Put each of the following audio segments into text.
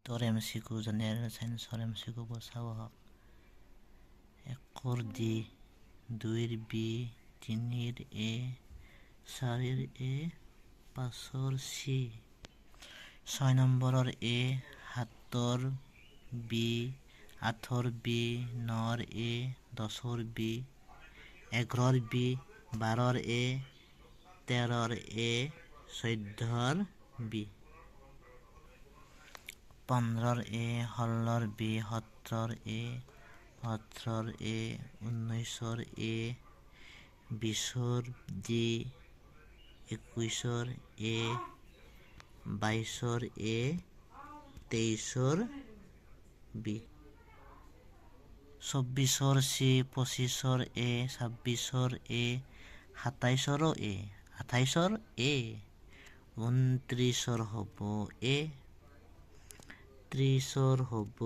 তোৰ MCQ general চাইন্সৰ MCQ বোৰ চাব হওক 1 D 2 B 3 A 4 A 5 C 6 নম্বৰৰ A 7 B 8 B 9 A 10 B 11 B 12 A 13 A 14 B 15 A 16 B 17 A 18 A 19 A 20 D 21 A 22 A 23 B 24 C 25 A 26 A 27 A 28 A 29 হ'ব A 30 হ'ব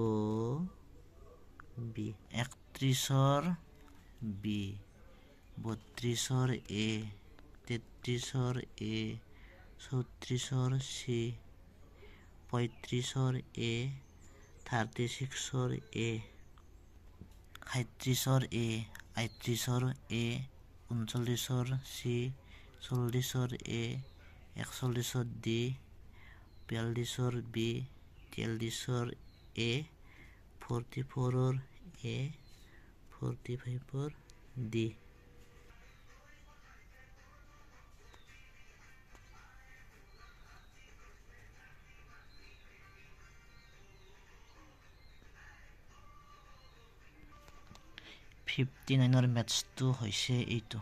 B 31 B 32 A 33 A 34 C 35 A 36 A 37 A 38 A 39 C 40 A 41 D 42 B 43 A 44 A 45 D 59 মেথছটো হৈছে এইটো